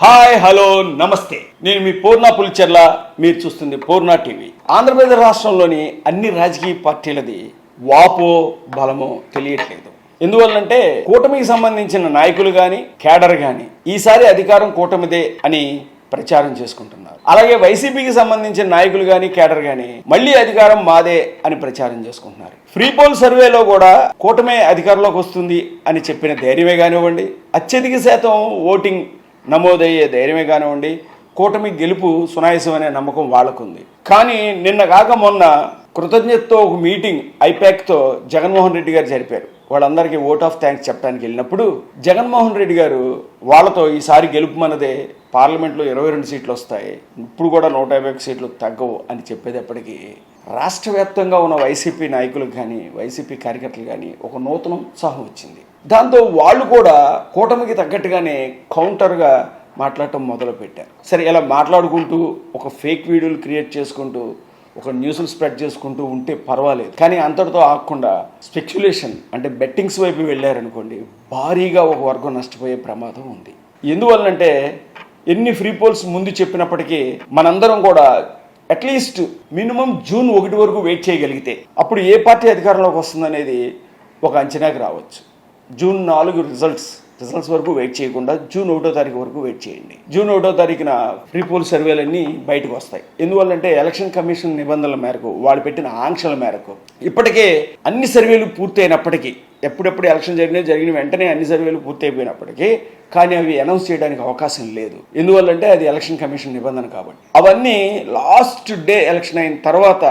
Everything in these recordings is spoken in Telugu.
హాయ్ హలో నమస్తే, నేను మీ పూర్ణ పులిచెర్ల. మీరు చూస్తుంది పూర్ణ టీవీ. ఆంధ్రప్రదేశ్ రాష్ట్రంలోని అన్ని రాజకీయ పార్టీలది వాపో బలమో తెలియట్లేదు. ఎందువల్లంటే కూటమికి సంబంధించిన నాయకులు కానీ కేడర్ కానీ ఈసారి అధికారం కూటమిదే అని ప్రచారం చేసుకుంటున్నారు. అలాగే వైసీపీకి సంబంధించిన నాయకులు కానీ కేడర్ కానీ మళ్ళీ అధికారం మాదే అని ప్రచారం చేసుకుంటున్నారు. ఫ్రీ పోల్ సర్వేలో కూడా కూటమి అధికారంలోకి వస్తుంది అని చెప్పిన ధైర్యమే కానివ్వండి, అత్యధిక శాతం ఓటింగ్ నమోదయ్యే ధైర్యమే కానివ్వండి, కూటమి గెలుపు సునాయాసం అనే నమ్మకం వాళ్ళకుంది. కానీ నిన్న కాక మొన్న కృతజ్ఞతతో ఒక మీటింగ్ ఐపాక్తో జగన్మోహన్ రెడ్డి గారు జరిపారు. వాళ్ళందరికీ ఓట్ ఆఫ్ థ్యాంక్స్ చెప్పడానికి వెళ్ళినప్పుడు జగన్మోహన్ రెడ్డి గారు వాళ్ళతో ఈసారి గెలుపు మనదే, పార్లమెంట్లో 22 సీట్లు వస్తాయి, ఇప్పుడు కూడా 150 సీట్లు తగ్గవు అని చెప్పేటప్పటికీ రాష్ట్ర వ్యాప్తంగా ఉన్న వైసీపీ నాయకులకు కానీ వైసీపీ కార్యకర్తలు కానీ ఒక నూతన ఉత్సాహం వచ్చింది. దాంతో వాళ్ళు కూడా కూటమికి తగ్గట్టుగానే కౌంటర్గా మాట్లాడటం మొదలుపెట్టారు. సరే, ఇలా మాట్లాడుకుంటూ ఒక ఫేక్ వీడియోలు క్రియేట్ చేసుకుంటూ ఒక న్యూస్లు స్ప్రెడ్ చేసుకుంటూ ఉంటే పర్వాలేదు, కానీ అంతటితో ఆగకుండా స్పెక్యులేషన్ అంటే బెట్టింగ్స్ వైపు వెళ్ళారనుకోండి, భారీగా ఒక వర్గం నష్టపోయే ప్రమాదం ఉంది. ఎందువల్లంటే ఎన్ని ఫ్రీ పోల్స్ ముందు చెప్పినప్పటికీ మనందరం కూడా అట్లీస్ట్ మినిమం జూన్ 1 వరకు వెయిట్ చేయగలిగితే అప్పుడు ఏ పార్టీ అధికారంలోకి వస్తుందనేది ఒక అంచనాకి రావచ్చు. జూన్ 4 రిజల్ట్స్ వరకు వెయిట్ చేయకుండా జూన్ 1వ తారీఖు వరకు వెయిట్ చేయండి. జూన్ 1వ తారీఖున ఫ్రీ పోల్ సర్వేలన్నీ బయటకు వస్తాయి. ఎందువల్లంటే ఎలక్షన్ కమిషన్ నిబంధనల మేరకు, వాళ్ళు పెట్టిన ఆంక్షల మేరకు ఇప్పటికే అన్ని సర్వేలు పూర్తయినప్పటికీ, ఎప్పుడెప్పుడు ఎలక్షన్ జరిగిన వెంటనే అన్ని సర్వేలు పూర్తయిపోయినప్పటికీ కానీ అవి అనౌన్స్ చేయడానికి అవకాశం లేదు. ఎందువల్లంటే అది ఎలక్షన్ కమిషన్ నిబంధన కాబట్టి అవన్నీ లాస్ట్ డే ఎలక్షన్ అయిన తర్వాత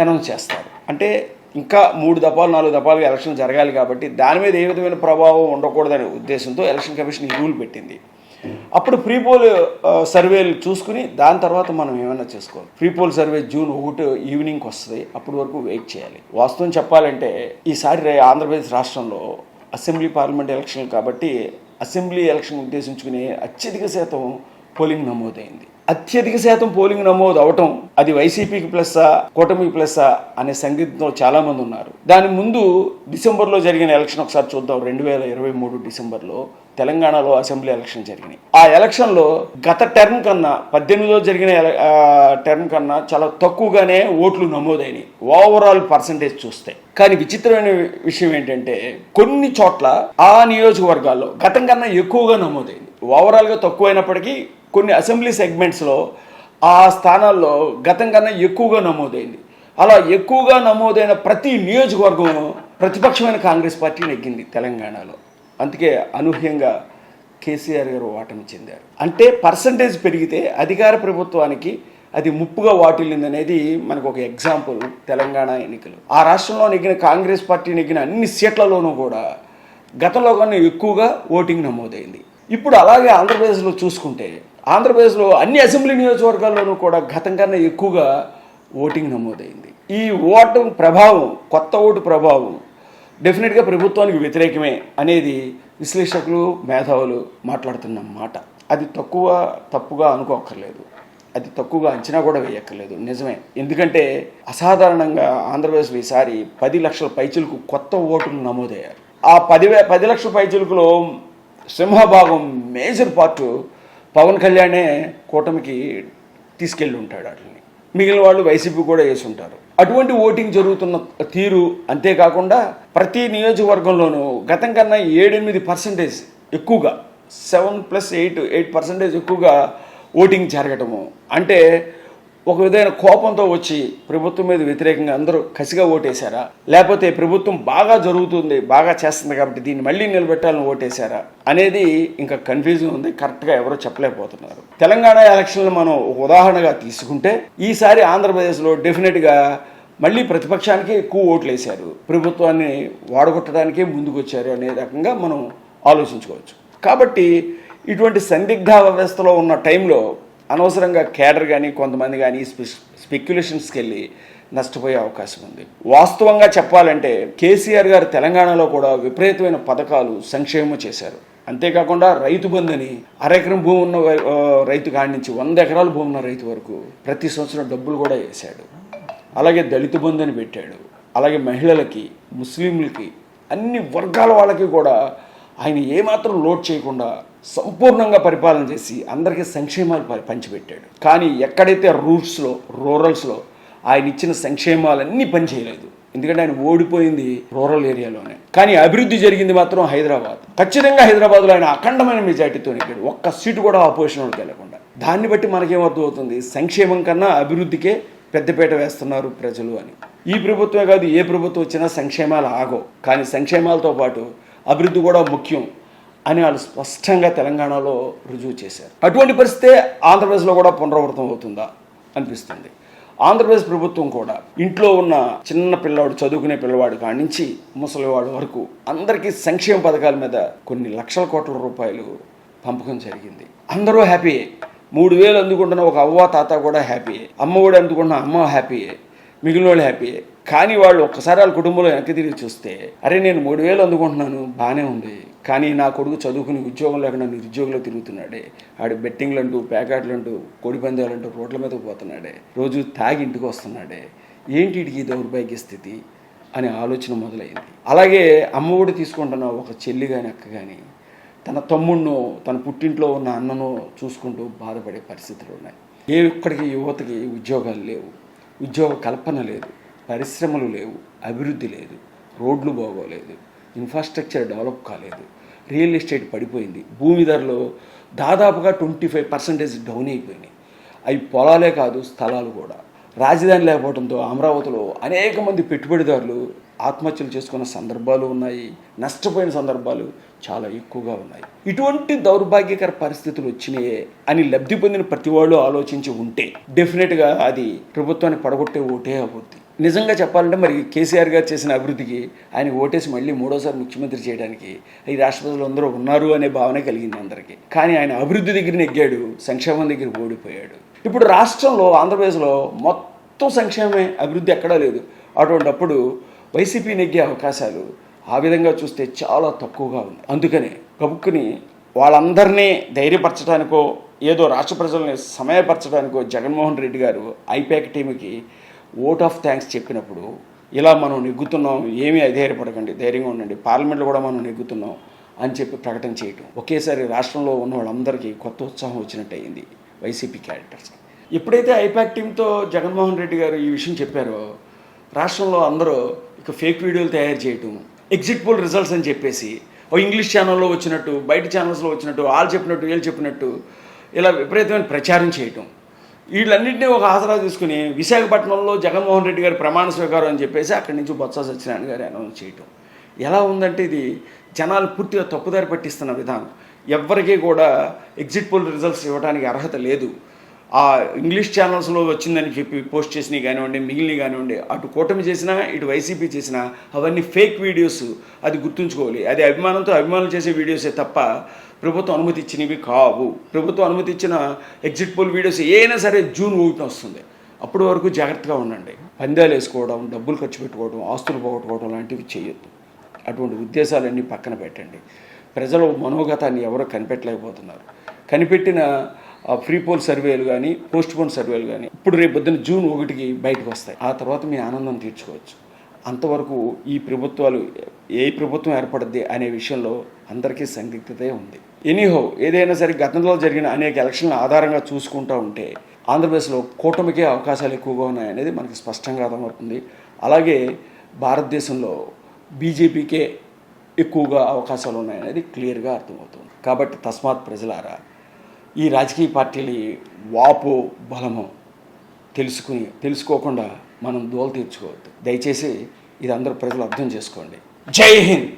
అనౌన్స్ చేస్తారు. అంటే ఇంకా 3 దఫాలు 4 దఫాలుగా ఎలక్షన్ జరగాలి కాబట్టి దాని మీద ఏ విధమైన ప్రభావం ఉండకూడదనే ఉద్దేశంతో ఎలక్షన్ కమిషన్ ఈ రూల్ పెట్టింది. అప్పుడు ప్రీ పోల్ సర్వేలు చూసుకుని దాని తర్వాత మనం ఏమైనా చేసుకోవాలి. ప్రీ పోల్ సర్వే జూన్ 1 ఈవినింగ్కి వస్తుంది, అప్పటి వరకు వెయిట్ చేయాలి. వాస్తవం చెప్పాలంటే ఈసారి ఆంధ్రప్రదేశ్ రాష్ట్రంలో అసెంబ్లీ పార్లమెంట్ ఎలక్షన్ కాబట్టి అసెంబ్లీ ఎలక్షన్ ఉద్దేశించుకుని అత్యధిక శాతం పోలింగ్ నమోదైంది. అత్యధిక శాతం పోలింగ్ నమోదు అవటం అది వైసీపీకి ప్లస్సా కూటమికి ప్లస్సా అనే సందిగ్ధంలో చాలా మంది ఉన్నారు. దాని ముందు డిసెంబర్లో జరిగిన ఎలక్షన్ ఒకసారి చూద్దాం. 2023 డిసెంబర్లో తెలంగాణలో అసెంబ్లీ ఎలక్షన్ జరిగినాయి. ఆ ఎలక్షన్లో గత టర్మ్ కన్నా 18లో జరిగిన టర్మ్ కన్నా చాలా తక్కువగానే ఓట్లు నమోదైనాయి ఓవరాల్ పర్సంటేజ్ చూస్తే. కానీ విచిత్రమైన విషయం ఏంటంటే కొన్ని చోట్ల ఆ నియోజకవర్గాల్లో గతం కన్నా ఎక్కువగా నమోదైంది. ఓవరాల్గా తక్కువైనప్పటికీ కొన్ని అసెంబ్లీ సెగ్మెంట్స్లో ఆ స్థానాల్లో గతం కన్నా ఎక్కువగా నమోదైంది. అలా ఎక్కువగా నమోదైన ప్రతి నియోజకవర్గం ప్రతిపక్షమైన కాంగ్రెస్ పార్టీ నెగ్గింది తెలంగాణలో. అందుకే అనూహ్యంగా కేసీఆర్ గారు ఓటమి చెందారు. అంటే పర్సంటేజ్ పెరిగితే అధికార ప్రభుత్వానికి అది ముప్పుగా వాటిల్లిందనేది మనకు ఒక ఎగ్జాంపుల్ తెలంగాణ ఎన్నికలు. ఆ రాష్ట్రంలో నెగ్గిన కాంగ్రెస్ పార్టీ నెగ్గిన అన్ని సీట్లలోనూ కూడా గతంలో కన్నా ఎక్కువగా ఓటింగ్ నమోదైంది. ఇప్పుడు అలాగే ఆంధ్రప్రదేశ్లో చూసుకుంటే ఆంధ్రప్రదేశ్లో అన్ని అసెంబ్లీ నియోజకవర్గాల్లోనూ కూడా గతం కన్నా ఎక్కువగా ఓటింగ్ నమోదైంది. ఈ ఓటు ప్రభావం, కొత్త ఓటు ప్రభావం డెఫినెట్గా ప్రభుత్వానికి వ్యతిరేకమే అనేది విశ్లేషకులు మేధావులు మాట్లాడుతున్న మాట. అది తప్పుగా అనుకోక్కర్లేదు, అది తక్కువగా అంచనా కూడా వేయక్కర్లేదు, నిజమే. ఎందుకంటే అసాధారణంగా ఆంధ్రప్రదేశ్లో ఈసారి 10 లక్షల పైచిలకు కొత్త ఓటులు నమోదయ్యారు. ఆ 10 లక్షల పైచిలుకులో సింహభాగం మేజర్ పార్ట్ పవన్ కళ్యాణే కూటమికి తీసుకెళ్ళి ఉంటాడు. వాటిని మిగిలిన వాళ్ళు వైసీపీ కూడా వేసి ఉంటారు. అటువంటి ఓటింగ్ జరుగుతున్న తీరు, అంతేకాకుండా ప్రతి నియోజకవర్గంలోనూ గతం కన్నా 7-8% ఎక్కువగా 7+8% ఎక్కువగా ఓటింగ్ జరగటము అంటే ఒక విధమైన కోపంతో వచ్చి ప్రభుత్వం మీద వ్యతిరేకంగా అందరూ కసిగా ఓటేశారా, లేకపోతే ప్రభుత్వం బాగా జరుగుతుంది, బాగా చేస్తుంది కాబట్టి దీన్ని మళ్ళీ నిలబెట్టాలని ఓటేశారా అనేది ఇంకా కన్ఫ్యూజన్ ఉంది. కరెక్ట్గా ఎవరో చెప్పలేకపోతున్నారు. తెలంగాణ ఎలక్షన్లు మనం ఒక ఉదాహరణగా తీసుకుంటే ఈసారి ఆంధ్రప్రదేశ్లో డెఫినెట్గా మళ్ళీ ప్రతిపక్షానికే ఎక్కువ ఓట్లు వేశారు, ప్రభుత్వాన్ని వాడగొట్టడానికే ముందుకు వచ్చారు అనే రకంగా మనం ఆలోచించుకోవచ్చు. కాబట్టి ఇటువంటి సందిగ్ధ వ్యవస్థలో ఉన్న టైంలో అనవసరంగా కేడర్ కానీ కొంతమంది కానీ స్పెక్యులేషన్స్కి వెళ్ళి నష్టపోయే అవకాశం ఉంది. వాస్తవంగా చెప్పాలంటే కేసీఆర్ గారు తెలంగాణలో కూడా విపరీతమైన పథకాలు, సంక్షేమం చేశారు. అంతేకాకుండా రైతు బంధుని అరెకరం భూమి ఉన్న రైతు కాడి నుంచి 100 ఎకరాల భూమి ఉన్న రైతు వరకు ప్రతి సంవత్సరం డబ్బులు కూడా వేశాడు. అలాగే దళిత బంధుని పెట్టాడు. అలాగే మహిళలకి, ముస్లింలకి, అన్ని వర్గాల వాళ్ళకి కూడా ఆయన ఏమాత్రం లోడ్ చేయకుండా సంపూర్ణంగా పరిపాలన చేసి అందరికీ సంక్షేమాలు పంచిపెట్టాడు. కానీ ఎక్కడైతే రూరల్స్లో ఆయన ఇచ్చిన సంక్షేమాలన్నీ పనిచేయలేదు. ఎందుకంటే ఆయన ఓడిపోయింది రూరల్ ఏరియాలోనే. కానీ అభివృద్ధి జరిగింది మాత్రం హైదరాబాద్. ఖచ్చితంగా హైదరాబాద్లో ఆయన అఖండమైన మెజార్టీతో నెగ్గాడు, ఒక్క సీటు కూడా ఆపోజిషన్లోకి వెళ్ళకుండా. దాన్ని బట్టి మనకేమర్థమవుతుంది, సంక్షేమం కన్నా అభివృద్ధికే పెద్దపీట వేస్తున్నారు ప్రజలు అని. ఈ ప్రభుత్వమే కాదు, ఏ ప్రభుత్వం వచ్చినా సంక్షేమాలు ఆగో, కానీ సంక్షేమాలతో పాటు అభివృద్ధి కూడా ముఖ్యం అని వాళ్ళు స్పష్టంగా తెలంగాణలో రుజువు చేశారు. అటువంటి పరిస్థితే ఆంధ్రప్రదేశ్లో కూడా పునరావృతం అవుతుందా అనిపిస్తుంది. ఆంధ్రప్రదేశ్ ప్రభుత్వం కూడా ఇంట్లో ఉన్న చిన్న పిల్లవాడు, చదువుకునే పిల్లవాడు కాడి నుంచి ముసలివాడు వరకు అందరికీ సంక్షేమ పథకాల మీద కొన్ని లక్షల కోట్ల రూపాయలు పంపకం జరిగింది. అందరూ హ్యాపీయే. 3,000 అందుకుంటున్న ఒక అవ్వ తాత కూడా హ్యాపీయే, అమ్మఒడి అందుకుంటున్న అమ్మ హ్యాపీయే, మిగిలిన వాళ్ళు హ్యాపీయే. కానీ వాళ్ళు ఒక్కసారి వాళ్ళ కుటుంబంలో వెనక్కి తిరిగి చూస్తే, అరే నేను 3,000 అందుకుంటున్నాను బాగానే ఉంది, కానీ నా కొడుకు చదువుకుని ఉద్యోగం లేకుండా నిరుద్యోగంలో తిరుగుతున్నాడే, ఆడు బెట్టింగ్లు అంటూ, ప్యాకెట్లు అంటూ, కోడి పందాలు అంటూ రోడ్ల మీద పోతున్నాడే, రోజు తాగి ఇంటికి వస్తున్నాడే, ఏంటి వీడికి దౌర్భాగ్య స్థితి అనే ఆలోచన మొదలైంది. అలాగే అమ్మఒడి తీసుకుంటున్న ఒక చెల్లి కానీ అక్క కానీ తన తమ్ముడినో తన పుట్టింట్లో ఉన్న అన్ననో చూసుకుంటూ బాధపడే పరిస్థితులు ఉన్నాయి. ఇక్కడికి యువతకి ఉద్యోగాలు లేవు, ఉద్యోగ కల్పన లేదు, పరిశ్రమలు లేవు, అభివృద్ధి లేదు, రోడ్లు బాగోలేదు, ఇన్ఫ్రాస్ట్రక్చర్ డెవలప్ కాలేదు, రియల్ ఎస్టేట్ పడిపోయింది, భూమి ధరలు దాదాపుగా 25% డౌన్ అయిపోయినాయి. అవి పొలాలే కాదు, స్థలాలు కూడా. రాజధాని లేకపోవడంతో అమరావతిలో అనేక మంది పెట్టుబడిదారులు ఆత్మహత్యలు చేసుకున్న సందర్భాలు ఉన్నాయి, నష్టపోయిన సందర్భాలు చాలా ఎక్కువగా ఉన్నాయి. ఇటువంటి దౌర్భాగ్యకర పరిస్థితులు వచ్చినాయే అని లబ్ధి పొందిన ప్రతి వాళ్ళు ఆలోచించి ఉంటే డెఫినెట్గా అది ప్రభుత్వాన్ని పడగొట్టే ఓటే అవుద్ది. నిజంగా చెప్పాలంటే మరి కేసీఆర్ గారు చేసిన అభివృద్ధికి ఆయన ఓటేసి మళ్ళీ 3వ ముఖ్యమంత్రి చేయడానికి ఈ రాష్ట్ర ప్రజలు అందరూ ఉన్నారు అనే భావన కలిగింది అందరికీ. కానీ ఆయన అభివృద్ధి దగ్గర నెగ్గాడు, సంక్షేమం దగ్గర ఓడిపోయాడు. ఇప్పుడు రాష్ట్రంలో ఆంధ్రప్రదేశ్లో మొత్తం సంక్షేమమే, అభివృద్ధి ఎక్కడా లేదు. అటువంటిప్పుడు వైసీపీ నెగ్గే అవకాశాలు ఆ విధంగా చూస్తే చాలా తక్కువగా ఉంది. అందుకనే కబుక్కుని వాళ్ళందరినీ ధైర్యపరచడానికో ఏదో రాష్ట్ర ప్రజల్ని సమయపరచడానికో జగన్మోహన్ రెడ్డి గారు ఐపాక్ టీంకి ఓట్ ఆఫ్ థ్యాంక్స్ చెప్పినప్పుడు ఇలా మనం నెగ్గుతున్నాం, ఏమీ అధైర్యపడకండి, ధైర్యంగా ఉండండి, పార్లమెంట్లో కూడా మనం నెగ్గుతున్నాం అని చెప్పి ప్రకటన చేయటం ఒకేసారి రాష్ట్రంలో ఉన్న వాళ్ళందరికీ కొత్త ఉత్సాహం వచ్చినట్టు అయింది వైసీపీ క్యారెక్టర్స్. ఎప్పుడైతే ఐపాక్ టీంతో జగన్మోహన్ రెడ్డి గారు ఈ విషయం చెప్పారో రాష్ట్రంలో అందరూ ఇక ఫేక్ వీడియోలు తయారు చేయటం, ఎగ్జిట్ పోల్ రిజల్ట్స్ అని చెప్పేసి ఇంగ్లీష్ ఛానల్లో వచ్చినట్టు, బయట ఛానల్స్లో వచ్చినట్టు, వాళ్ళు చెప్పినట్టు వీళ్ళు చెప్పినట్టు ఇలా విపరీతమైన ప్రచారం చేయటం, వీళ్ళన్నింటినీ ఒక ఆసరా తీసుకుని విశాఖపట్నంలో జగన్మోహన్ రెడ్డి గారి ప్రమాణ స్వీకారం అని చెప్పేసి అక్కడి నుంచి బొత్స సత్యనారాయణ గారు అనౌన్స్ చేయటం ఎలా ఉందంటే ఇది జనాలు పూర్తిగా తప్పుదారి పట్టిస్తున్న విధానం. ఎవ్వరికీ కూడా ఎగ్జిట్ పోల్ రిజల్ట్స్ ఇవ్వడానికి అర్హత లేదు. ఆ ఇంగ్లీష్ ఛానల్స్లో వచ్చిందని చెప్పి పోస్ట్ చేసినవి కానివ్వండి, మిగిలినవి కానివ్వండి, అటు కూటమి చేసినా ఇటు వైసీపీ చేసినా అవన్నీ ఫేక్ వీడియోస్. అది గుర్తుంచుకోవాలి. అది అభిమానులు చేసే వీడియోసే తప్ప ప్రభుత్వం అనుమతి ఇచ్చినవి కావు. ప్రభుత్వం అనుమతి ఇచ్చిన ఎగ్జిట్ పోల్ వీడియోస్ ఏదైనా సరే జూన్ 1 వస్తుంది. అప్పటి వరకు జాగ్రత్తగా ఉండండి. పందాలు వేసుకోవడం, డబ్బులు ఖర్చు పెట్టుకోవడం, ఆస్తులు పోగొట్టుకోవడం లాంటివి చేయొద్దు. అటువంటి ఉద్దేశాలన్నీ పక్కన పెట్టండి. ప్రజల మనోగతాన్ని ఎవరో కనిపెట్టలేకపోతున్నారు. కనిపెట్టిన ఫ్రీ పోల్ సర్వేలు కానీ, పోస్ట్ పోన్ సర్వేలు కానీ ఇప్పుడు రేపు పొద్దున్న జూన్ 1కి బయటకు వస్తాయి. ఆ తర్వాత మీ ఆనందం తీర్చుకోవచ్చు. అంతవరకు ఈ ప్రభుత్వాలు ఏ ప్రభుత్వం ఏర్పడుద్ది అనే విషయంలో అందరికీ సందిగ్ధతే ఉంది. ఎనీహో ఏదైనా సరే గతంలో జరిగిన అనేక ఎలక్షన్ల ఆధారంగా చూసుకుంటూ ఉంటే ఆంధ్రప్రదేశ్లో కూటమికే అవకాశాలు ఎక్కువగా ఉన్నాయనేది మనకి స్పష్టంగా అర్థమవుతుంది. అలాగే భారతదేశంలో బీజేపీకే ఎక్కువగా అవకాశాలు ఉన్నాయనేది క్లియర్గా అర్థమవుతుంది. కాబట్టి తస్మాత్ ప్రజలారా, ఈ రాజకీయ పార్టీలు వాపో బలమో తెలుసుకోకుండా మనం దోలు తీర్చుకోవద్దు. దయచేసి ఇది అందరూ ప్రజలు అర్థం చేసుకోండి. జై హింద్.